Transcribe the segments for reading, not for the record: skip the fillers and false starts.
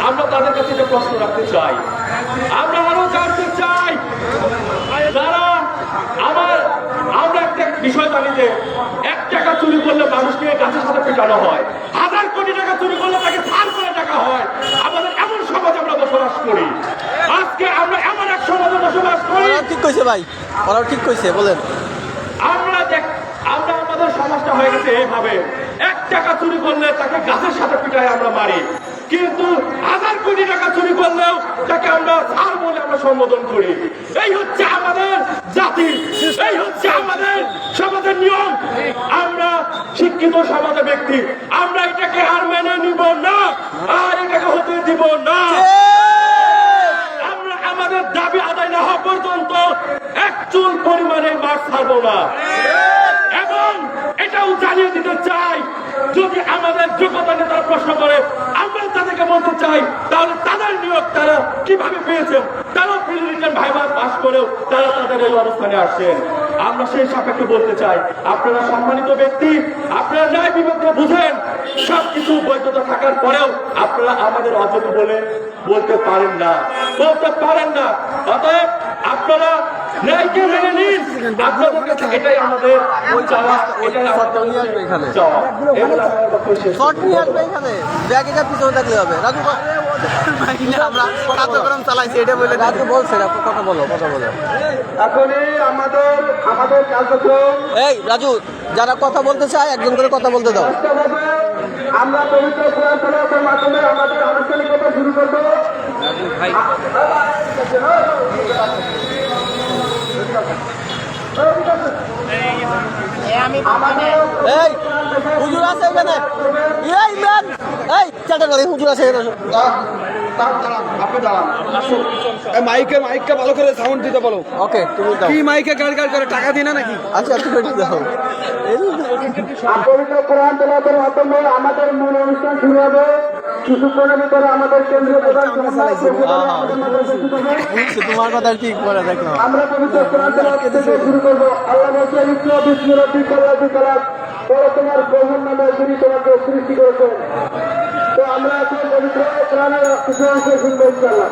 আমরা তাদের কাছে একটা প্রশ্ন রাখতে চাই। আমরা আরো জানতে চাই, যারা আমরা একটা বিষয় জানি যে 1 টাকা চুরি করলে মানুষকে গাছের সাথে পেটানো হয়, 1000 কোটি টাকা চুরি করলে তাকে ছাড় করে টাকা হয়। আমাদের এমন সমাজ আমরা বসবাস করি। আজকে আমরা এমন এক সমাজে বসবাস করি। ঠিক কইছে ভাই, ওরাও ঠিক কইছে, বলেন। আমরা আমাদের সমাজটা হয়ে গেছে এইভাবে, 1 টাকা চুরি করলে তাকে গাছের সাথে পিটায় আমরা মারি, কিন্তু 1000 কোটি টাকা চুরি করলেও তাকে আমরা ছাড় বলে আমরা সম্বোধন করি। এই হচ্ছে আমাদের জাতি, এই হচ্ছে আমাদের সমাজের নিয়ম। আমরা শিক্ষিত সমাজের ব্যক্তি, আমরা এটাকে আর মেনে নিব না, আর এটাকে হতে দিব না। আমরা আমাদের দাবি আদায় না হওয়া পর্যন্ত 1 চুল পরিমাণে মাছ ছাড়বো না। এবং এটাও জানিয়ে দিতে চাই, যদি আমাদের যোগ্যতা নিয়ে তারা প্রশ্ন করে, আমরা তাদেরকে বলতে চাই তাহলে তাদের নিয়োগ তারা কিভাবে পেয়েছেন। তারা প্রিলিমিনারি ভাইভা পাস করেও তারা তাদের এই অবস্থানে আসেন। আমরা সেই সাপেক্ষে বলতে চাই, আপনারা সম্মানিত ব্যক্তি, আপনারা ন্যায় বিবেককে বুঝেন। সবকিছু বৈধতা থাকার পরেও আপনারা আমাদের অযোগ্য বলে বলতে পারেন না। অতএব আপনারা ন্যায়কে মেনে নিন। আপনাদের কাছে এটাই আমাদের চাওয়া, এটাই আমাদের চাওয়া। শর্ট নিয়ে আসবে এখানে, ব্যাগটা পিছনে থাকলে হবে। রাজু আমরা কার্যক্রম চালাইছি, এটা বলে রাজু বলছে, কথা বলো। এখনই আমাদের কার্যক্রম, এই রাজু, যারা কথা বলতে চায় একজন করে কথা বলতে দাও। আমরা পবিত্র কোরআন তেলাওয়াতের মাধ্যমে আমাদের আনুষ্ঠানিকতা শুরু করবো। এই হুজুর আছে এখানে, এই ম্যান, এই চাটা করে হুজুর আছে এখানে। আপনি দাঁড়ান, মাইকটা ভালো করে সাউন্ড দিতে বলো। ওকে, তুমি দাও। কি মাইকে গাড়ি করে টাকা দিই না নাকি? আচ্ছা, তুমি দাও। পবিত্র কোরআন তেলাওয়াতের মাধ্যমে আমাদের মূল অনুষ্ঠান শুরু হবে। কিছুক্ষণের ভিতরে আমাদের কেন্দ্রীয় প্রধান তোমার কথা ঠিক করে দেখো। আমরা পবিত্র কোরআন তেলাওয়াত থেকে শুরু করবো। আল্লাহ বলছে, ইসলাম বিসমিল্লাহ বিকালাত বলো, তোমার প্রভুর নামে যিনি তোমাকে সৃষ্টি করেছেন। তো আমরা এখন পবিত্র কোরআনের কিছু অংশ শুনবো ইনশাআল্লাহ।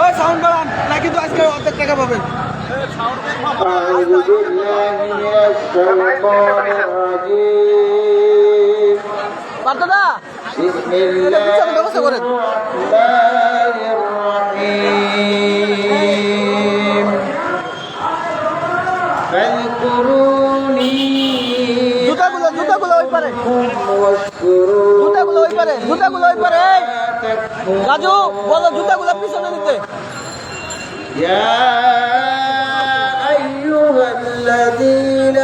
ওই সাউন্ড বাড়ান, না কিন্তু আজকে অর্ধেক টাকা পাবেন। أعوذ بالله من الشيطان الرجيم পার্থদা, بسم الله الرحمن الرحيم فاذكروني জুতাগুলো ওই পারে, واشكروا জুতাগুলো ওই পারে। রাজু বলো জুতাগুলো পিছনে নিতে। يا أيها الذين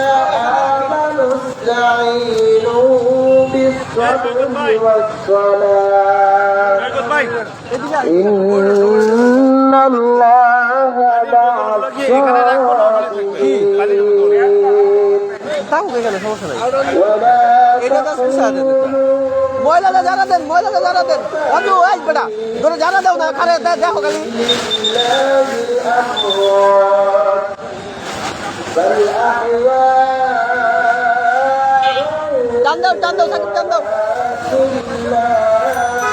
آمنوا استعينوا بالصبر والصلاة إن الله مع الصابرين থাকুক এখানে, সমস্যা নাই। ولا এটা তো تقولوا মহিলাদের জানা দেন। রাজু এই বেটা ধরে জানা দাও না, খারে দেখো খালি। لله الأموات بل أحياء টান দাও সাকিব, টান দাও। لا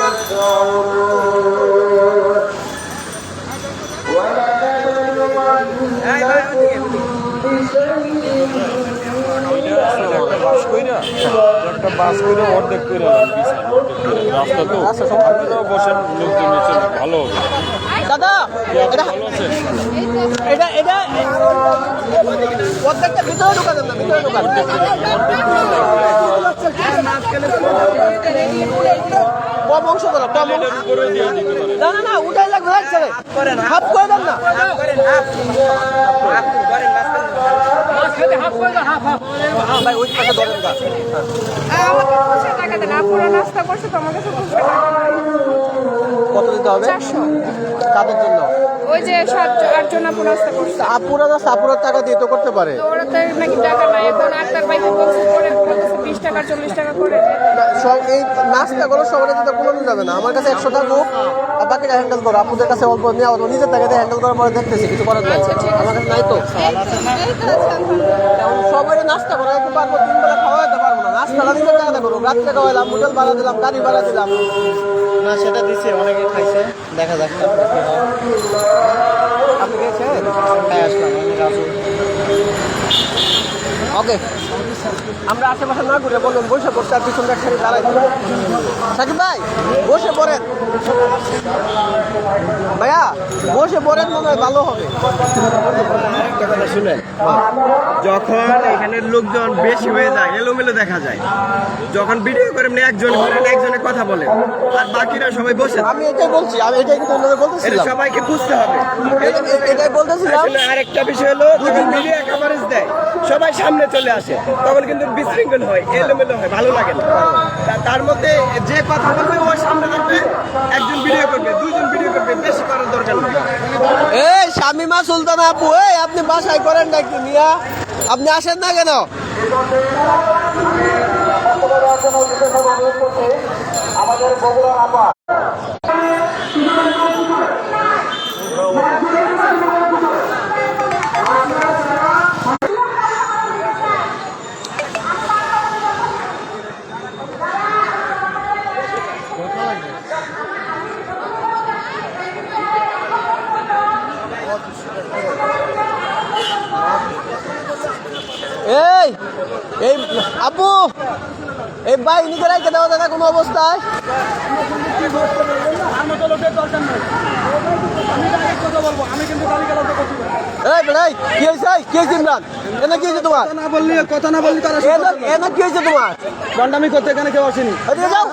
يشعرون ولنبلونكم একটা বাস করে অর্ধেক করে রাস্তা তো আপনারাও বসেন, লোকজন নিচে ভালো হবে। দাদা এটা ভালো আছেন? এটা প্রত্যেকটা ভিতরে ঢোকাবেন না, ভিতরে ঢোকাবেন। কম অংশ করো, কম অংশ। না উঠাই লাগবে, হাফ করে দেন না। ভাই ওই টাকা ধরেন না। আমাকে 200 টাকা দেন, আপুরা নাস্তা করছে তো আমার কাছে 200 টাকা। কত দিতে হবে? 400। কাদের জন্য? ওই যে 7-8 জন আপু নাস্তা করছে, আপুরা টাকা দিয়ে তো করতে পারে। তো ওরা তো নাকি টাকা নাই। এখন আক্তার ভাইকে বলছে করে 20 টাকা 40 টাকা করে। সব এই নাস্তাগুলো সবার দিতে কোনো যাবে না। আমার কাছে 100 টাকা হোক, আর বাকিটা হ্যান্ডেল করো। আপুদের কাছে অল্প নেওয়া, নিজের টাকা দিয়ে হ্যান্ডেল করার পরে দেখতেছি কিছু করার নাই। আচ্ছা, ঠিক আছে। আমার কাছে নাই তো। এই তো আছে। এখন সবাই নাস্তা করে একটু পারবো, 3 বেলা খাওয়া যেতে পারবো না। পাঁচতলা দিকে টাকা করুন, রাত্রে খাওয়াইলাম, হোটেল ভাড়া দিলাম, গাড়ি ভাড়া দিলাম। না সেটা দিছে, অনেকে খাইছে, দেখা যাক আপনি খেয়েছেন? খাই আসলাম ওকে। আমরা আশেপাশে না ঘুরে বলুন, বসে পড়ছে আর পিছন এক সারি দাঁড়াই। সাকিব ভাই বসে পড়েন, ভাইয়া বসে পড়েন, মনে হয় ভালো হবে। একটা কথা শুনেন, যখন এখানে লোকজন বেশি হয়ে যায় এলোমেলো দেখা যায়, যখন ভিডিও করে এমনি একজন করেন, একজনে কথা বলেন আর বাকিরা সবাই বসে থাকে। আমি এটাই বলছি, আমি এটাই কিন্তু অন্যদের এটা বলতেছিলাম, সবাইকে বুঝতে হবে। এটাই বলতেছিলাম। আসলে আরেকটা বিষয় হলো, যখন মিডিয়া কভারেজ দেয় সবাই সামনে চলে আসে, তখন কিন্তু বিশৃঙ্খল হয়, এলোমেলো হয়, ভালো লাগে না। তার মধ্যে যে কথা বলবে ও সামনে থাকবে, একজন ভিডিও করবে, দুইজন ভিডিও করবে, বেশি করার দরকার নেই। এই শামিমা সুলতানা আপু, এই আপনি বাসায় করেন নাকি মিয়া? আপনি আসেন না কেন? আমাদের বগুড়ার আপা এই এই আপু, এই বাহিনীকে রাখতে দেওয়া যায় না কোনো অবস্থায়? এই বেড়াই কি হয়েছে? কি হয়েছে ইমরান? এনে কি হয়েছে তোমার? কথা না বললি তারা এনে কি হয়েছে তোমার? দণ্ডামি করতে এখানে কেউ আসেনি। এদিকে যাও,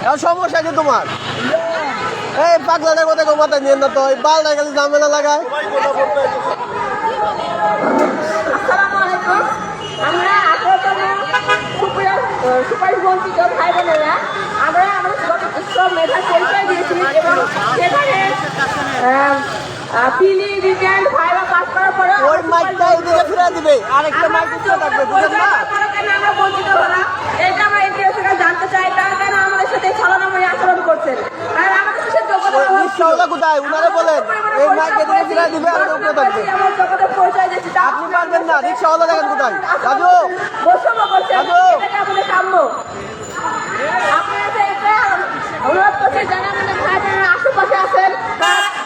আর সমস্যা কি তোমার? এই পাগলাটার কথা কেউ মাথায় নিয়ে না তো, এই বালটা খালি ঝামেলা লাগায়। আসসালামু আলাইকুম। আমরা 18তম সুপারিশ বঞ্চিত ভাই বোনেরা, আমরা আমাদের সব মেধার পরিচয় দিয়েছি এবং সেখানে পিলি রিটার্ন ভাইবা পাস করার পরে ওই মাইকটা এদিকে ফিরে দিবে, আরেকটা মাইক উঠে থাকবে, বুঝেন না? আমরা বঞ্চিত হলাম, এটা আমরা এনটিএস থেকে জানতে চাই। তারা কেন আমাদের সাথে ছলনাময়ী আচরণ করছেন? আর আমাদের সাথে যোগ্যতা রিক্সাওয়ালা কোথায়? উনারে বলেন এই মাইক এদিকে ফিরে দিবে, আর উপরে থাকবে। আমার যোগ্যতার পরিচয় দিয়েছি। আপনি পারবেন না, রিক্সাওয়ালা দেখেন কোথায়? রাজু, বৈষম্য করছেন, রাজু। এটাকে আমাদের কাম্য। আপনারা যে এটা অনুরোধ করছেন, যারা আমাদের ভাই বোনেরা আশেপাশে আছেন,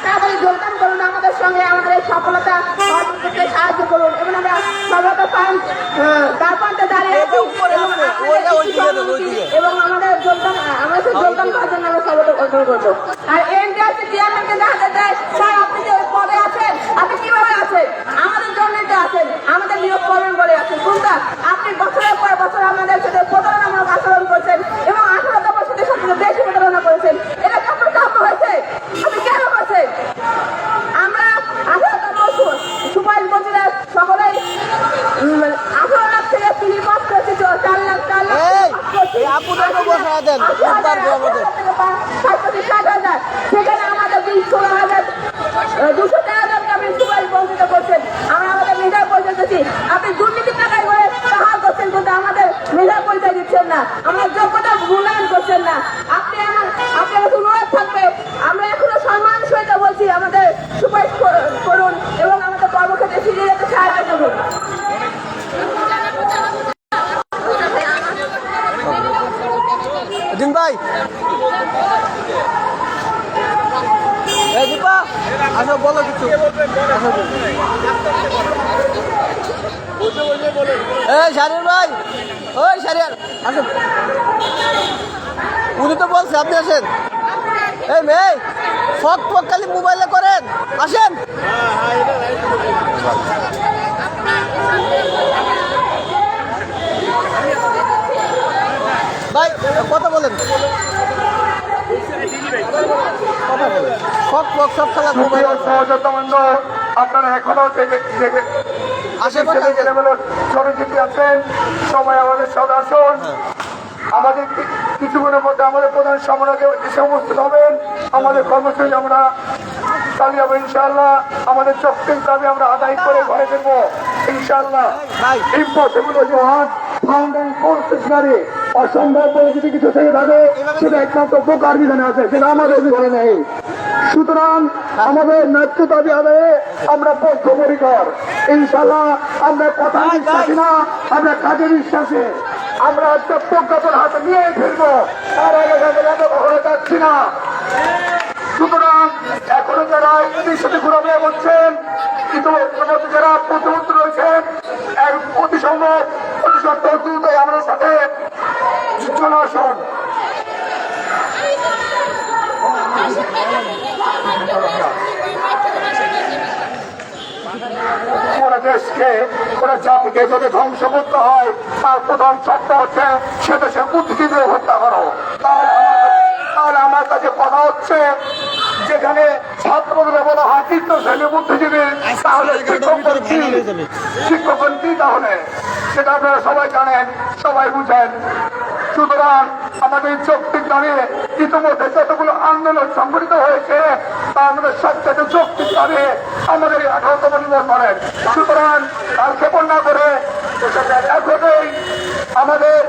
তাড়াতাড়ি যোগদান করুন আমাদের সঙ্গে, আমাদের এই সফলতা অর্জন করতে সাহায্য করুন এবং আমরা সফলতা পান তার প্রান্তে দাঁড়িয়ে আছি এবং আমাদের যোগদান, আমাদের যোগদান করার জন্য আমরা সফলতা অর্জন করবো। আর এনডিআরসি চেয়ারম্যানকে দেখা যায়, স্যার আপনি যে ওই পদে আছেন, আপনি কিভাবে আছেন? আমাদের জন্যই তো আছেন, আমাদের নিয়োগ করবেন বলে আছেন। কোনটা? আপনি বছরের পর বছর আমাদের সাথে প্রতারণামূলক আচরণ করছেন এবং 18তম সাথে সবথেকে বেশি প্রতারণা করেছেন। এটা কি আপনার কাম্য হয়েছে? আপনি কেন করছেন? আমরা 18তম সুপারিশ বঞ্চিত সকলেই 18 লাখ থেকে তিনি পাস করেছি, 4 লাখ এই আপুটাকে বসায় দেন, একবার আমাদের। সেখানে আমাদের 16,213 আপনি সুপারিশ বঞ্চিত করছেন। আমরা আমাদের মেধার পরিচয় দিচ্ছি, আপনি দুর্নীতির টাকায় করে সাহায্য করছেন, কিন্তু আমাদের মেধার পরিচয় দিচ্ছেন না, আমাদের যোগ্যতা মূল্যায়ন করছেন না। আপনার কাছে অনুরোধ থাকবে, আমরা এখনো সম্মান সহিত বলছি, আমাদের সুপারিশ করুন এবং আমাদের কর্মক্ষেত্রে ফিরিয়ে যেতে সাহায্য করুন। দিন ভাই, এই দীপা আসো, বলো কিছু। এই শারিয়ার ভাই, ওই শারিয়ার আসেন, উনি তো বলছে আপনি আসেন। এই মেয়ে ফক ফক খালি মোবাইলে করেন, আসেন। ভাই কথা বলেন, ফক ফক সব খেলা মোবাইল। আপনারা এখনো আশেপাশে সমিতি আছেন, সবাই আমাদের সাথে আসুন। আমাদের কিছুক্ষণের মধ্যে আমাদের প্রধান সম্মেলনে এসে উপস্থিত হবেন। আমাদের কর্মসূচি আমরা চালিয়ে যাবো ইনশাআল্লাহ। আমাদের চুক্তির দাবি আমরা আদায় করে ঘরে দেবো ইনশাআল্লাহ। ইম্পসিবল জোহান ফাউন্ডেন কোর্সিসকারী অসম্ভব বলে যদি কিছু থেকে থাকে, সেটা একমাত্র বোকার বিধানে আছে, সেটা আমাদের বিধানে নেই। সুতরাং আমাদের ন্যায্য দাবি আদায়ে আমরা বদ্ধপরিকর ইনশাআল্লাহ। আমরা কথা বিশ্বাসী না, আমরা কাজে বিশ্বাসী। আমরা একটা প্রজ্ঞাপন হাতে নিয়ে ফিরবো, তার আগে আমরা কখনো যাচ্ছি না। সুতরাং এখনো যারা এদের সাথে ঘোরাফেরা করছেন, কিন্তু যারা প্রতিমন্ত্রী রয়েছেন, এক প্রতিসত্তর দ্রুত আমাদের সাথে চলে আসুন। পুরো দেশকে, পুরো জাতিকে যদি ধ্বংস করতে হয়, তার প্রধান শর্ত হচ্ছে সে দেশে বুদ্ধিজীবী হত্যা করো। তাহলে আমার কাছে কথা হচ্ছে, যেখানে ছাত্রদের বলা হয় তৃতীয় শ্রেণী বুদ্ধিজীবী, তাহলে শিক্ষকগণ কি? তাহলে সেটা আপনারা সবাই জানেন, সবাই বুঝেন। সুতরাং আমাদের যৌক্তিক দাবি, ইতিমধ্যে যতগুলো আন্দোলন সংগঠিত হয়েছে তা আমাদের সবচেয়ে যৌক্তিক দাবি আমাদের 18তম নিবন্ধনের। সুতরাং কাল ক্ষেপণ না করে এখনই আমাদের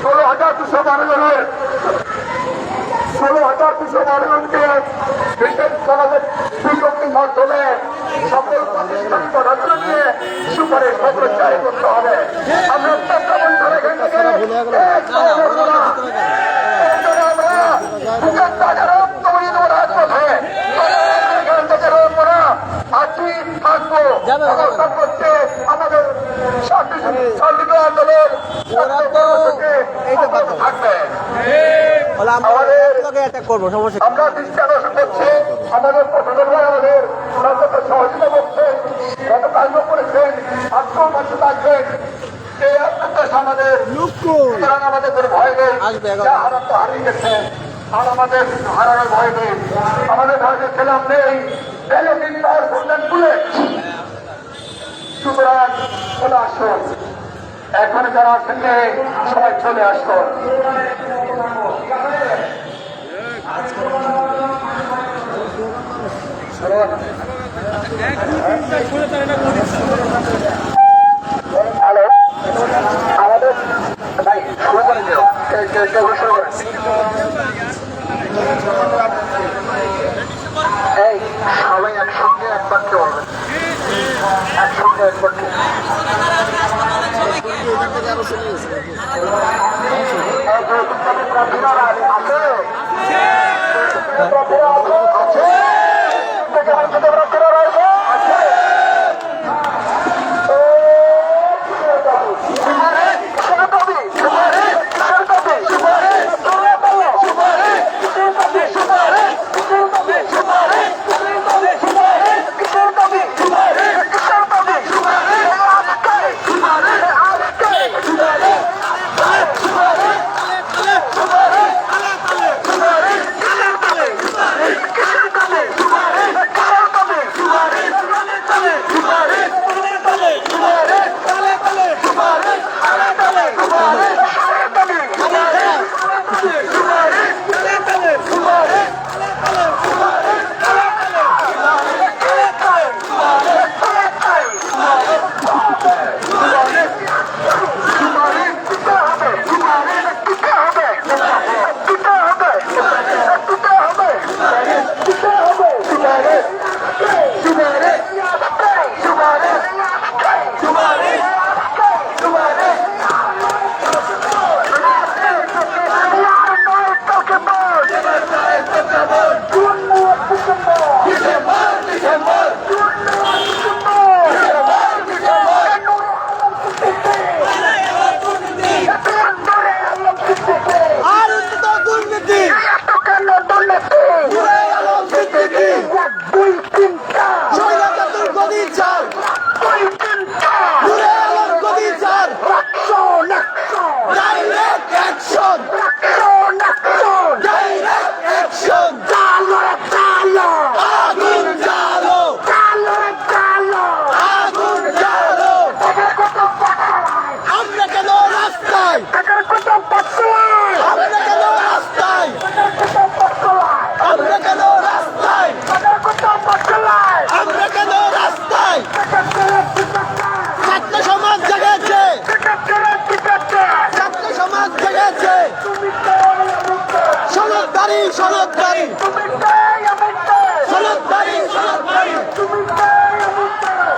16,212 জনের 16,212 জনকে বিশেষ বিজ্ঞপ্তির মাধ্যমে সকল প্রতিষ্ঠান পদার্থ নিয়ে সুপারিশ পত্র জারি করতে হবে। আমরা প্রজ্ঞাপন করে আমাদের শান্তিপূর্ণ আন্দোলন থাকবে। আমরা দৃষ্টি আকর্ষণ করছি, আমাদের প্রশাসন আমাদের সহযোগিতা করছেন, যত কাজ করেছেন, আজকেও পাশে থাকবেন। এই আত্মবিশ্বাস আমাদের, সুতরাং আমাদের কোনো ভয় নেই। যা হারার তো হারিয়ে গেছে, আর আমাদের হারানোর ভয় নেই। আমাদের ভয় ছিলাম নেই, সুতরাং চলে আসুন। এখন যারা আসেন সবাই চলে আসুন। হ্যালো, আমাদের ভাই শুরু করে দিও, শুরু করে। এই সবাই একসঙ্গে একবার কে বলবেন, একসঙ্গে একবার কে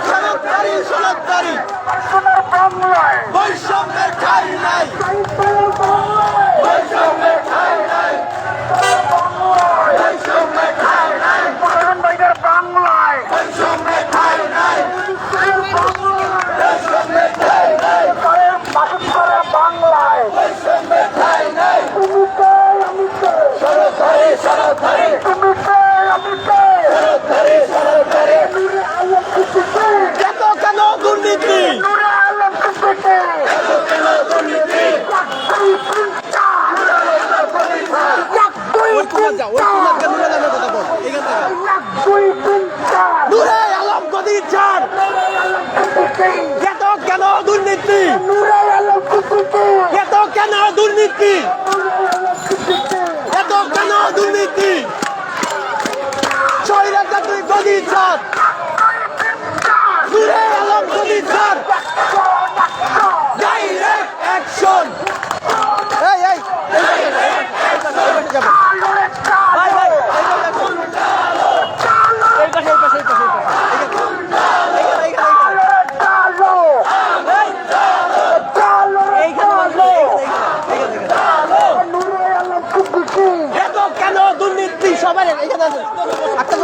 সনদদারি সনদধারী বৈষম্যের ঠাঁই নাই এত কেন দুর্নীতি নূরে আলম গদির চার এত কেন দুর্নীতি এত কেন দুর্নীতি এত কেন দুর্নীতি স্বৈরাচারী গদির চার নূরে আলম গদির চার ডাইরেক্ট অ্যাকশন এই এই ভাই ভাই এত কেন দুর্নীতি সবাই এখানে একটা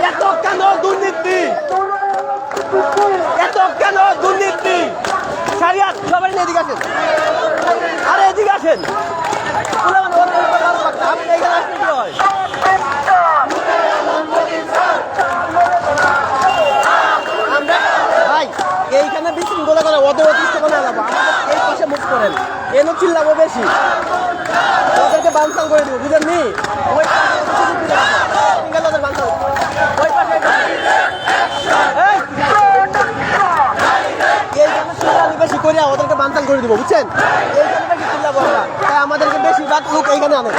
এত কেন দুর্নীতি এত কেন দুর্নীতি সারিয়াত সবাই এদিকে আসেন আরে এদিকে আসেন আপনি এখানে আসেন কি হয় ভাই এইখানে বিশৃঙ্খলা করে ওদের অতিষ্ঠ করে যাবো আমাদের এই পাশে মুখ করেন এনে চিল্লাবো বেশি ওদেরকে বানসাল করে দিব বুঝেননি ওই বানসাল ওই পাশে এইখানে চিল্লানি বেশি করে ওদেরকে বানসাল করে দিব বুঝছেন এইখানে বেশি চিল্লাবো আমরা তাই আমাদেরকে বেশিরভাগ লোক এইখানে আনে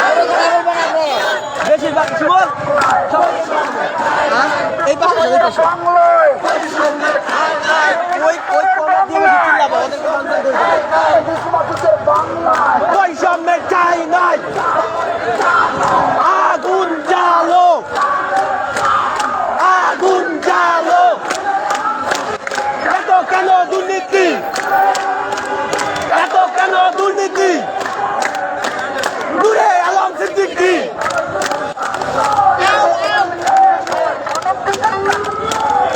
বেশিরভাগ জীবন এই পাশে ওই পাশে ওই কর্নার দিয়ে বেশি চিল্লাবো ওদেরকে বানসাল করে দিব বৈষম্যের ঠাঁই নাই আগুন জ্বালো আগুন জ্বালো এত কেন দুর্নীতি এত কেন দুর্নীতি নূরে আলম সিদ্দিকী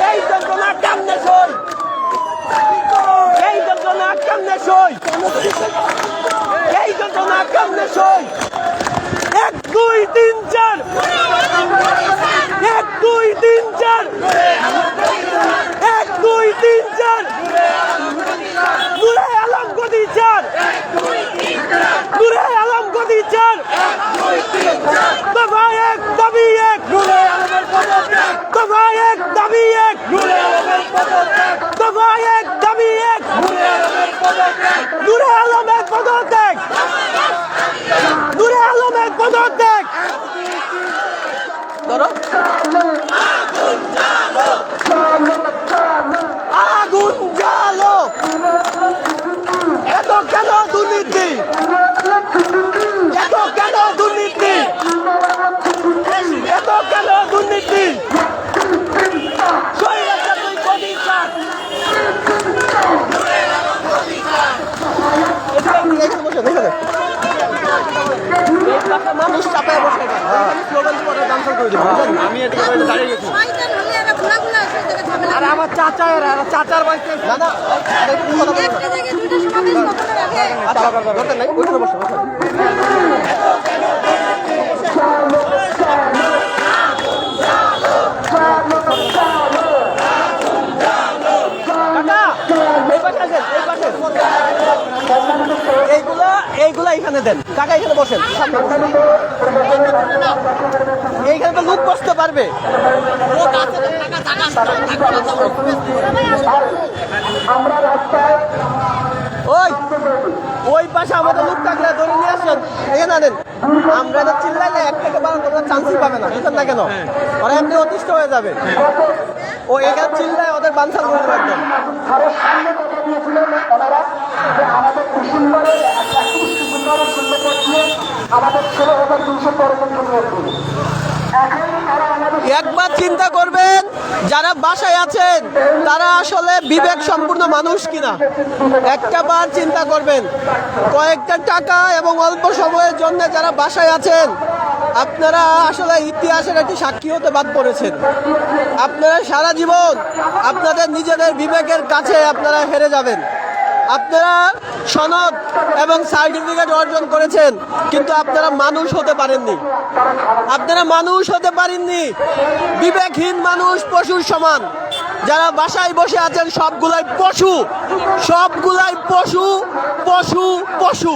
এই যন্ত্রণা কেমনে সই এই যন্ত্রণা কেমনে সই এই যন্ত্রণা কেমনে সই 1 2 3 4 1 2 3 4 1 2 3 4 নূরে আলম গদি 4 নূরে আলম গদি 4 দফা 1 দাবি 1 নূরে আলমের পদত্যাগ দফা 1 দাবি 1 নূরে আলমের পদত্যাগ দফা 1 দাবি 1 নূরে আলমের পদত্যাগ নূরে আলমের পদত্যাগ নূরে আলমের পদত্যাগ ধরো আগুন জ্বালো এত কেন দুর্নীতি এত কেন দুর্নীতি এত কেন দুর্নীতি স্বৈরাচারী গদির চার মানুষ চাপায় বসে স্লোগান আমি দাঁড়িয়ে গেছি আর আমার চাচা চাচার বাড়িতে না না দরকার নাই ওইখানে বসে এইগুলা এখানে দেন কাকা এখানে বসেন এইখানে তো লোক বসতে পারবে ওই ওই পাশে আমাদের লোক থাকলে ধরে নিয়ে আসেন এখানে আনেন আমরা এটা চিল্লাইলে এক থেকে বারো তোমরা চান্সই পাবে না বুঝছেন না কেন ওরা এমনি অতিষ্ঠ হয়ে যাবে ও এখানে চিল্লায় ওদের বানসাল করে দেবে একদম আমাদের ডিসেম্বরে ডিসেম্বরের শূন্যপদ দিয়ে আমাদের 16,213 জন এখন তারা আমাদের একবার চিন্তা করবেন যারা বাসায় আছেন তারা আসলে বিবেক সম্পূর্ণ মানুষ কিনা। একটা বার চিন্তা করবেন, কয়েকটা টাকা এবং অল্প সময়ের জন্য যারা বাসায় আছেন আপনারা আসলে ইতিহাসের একটি সাক্ষী হতে বাদ পড়েছেন। আপনারা সারা জীবন আপনাদের নিজেদের বিবেকের কাছে আপনারা হেরে যাবেন। আপনারা সনদ এবং সার্টিফিকেট অর্জন করেছেন, কিন্তু আপনারা মানুষ হতে পারেননি। আপনারা মানুষ হতে পারেননি। বিবেকহীন মানুষ পশুর সমান। যারা বাসায় বসে আছেন সবগুলাই পশু, সবগুলাই পশু, পশু, পশু।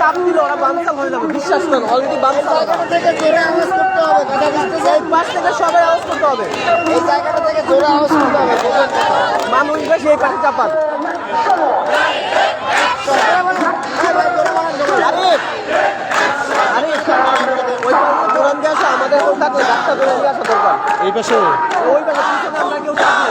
চাপ দিলে ওরা বানচাল হয়ে যাবে, বিশ্বাস করেন। অলরেডি বানচাল থেকে জোরে আওয়াজ করতে হবে, কথা বুঝতেছে? এই পাশ থেকে সবাই আওয়াজ করতে হবে, এই জায়গাটা থেকে জোরে আওয়াজ করতে হবে। মানুষ বেশি এই পাশে চাপান। আরে ওই পাশে দোকান দিয়ে আসো, আমাদের কেউ থাকলে গাছটা দোকান দিয়ে আসা দরকার। এই পাশে ওই পাশে পিছনে আমরা কেউ থাকলে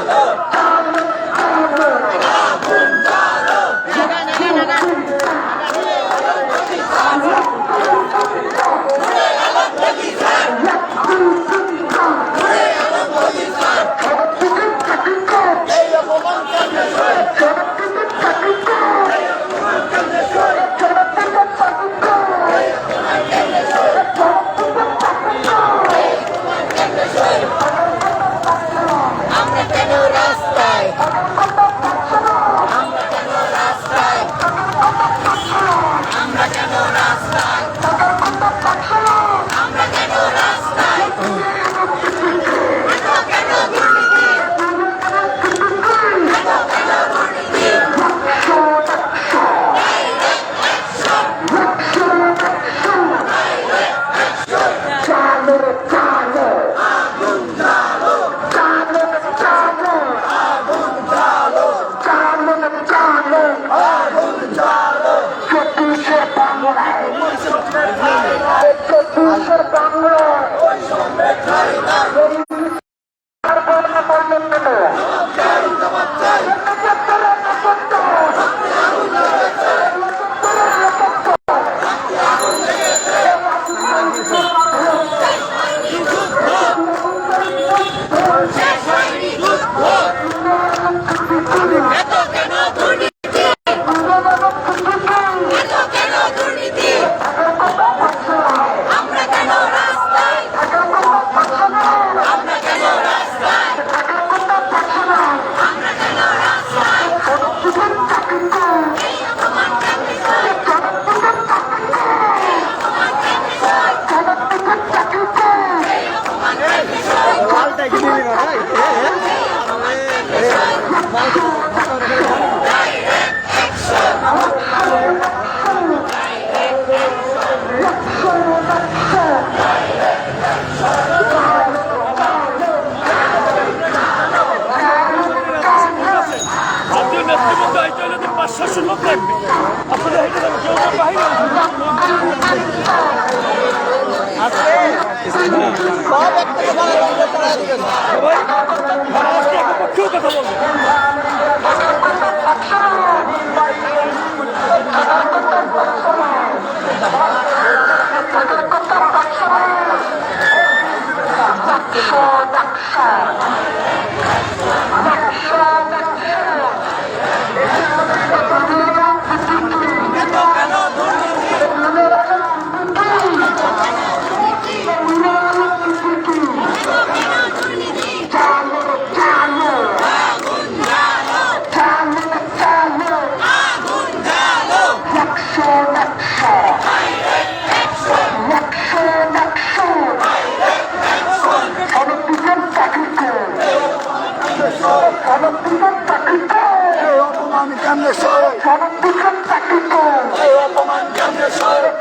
সব একটা কথা বলবে। অপমান কেমনে সয়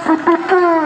Siddiqui!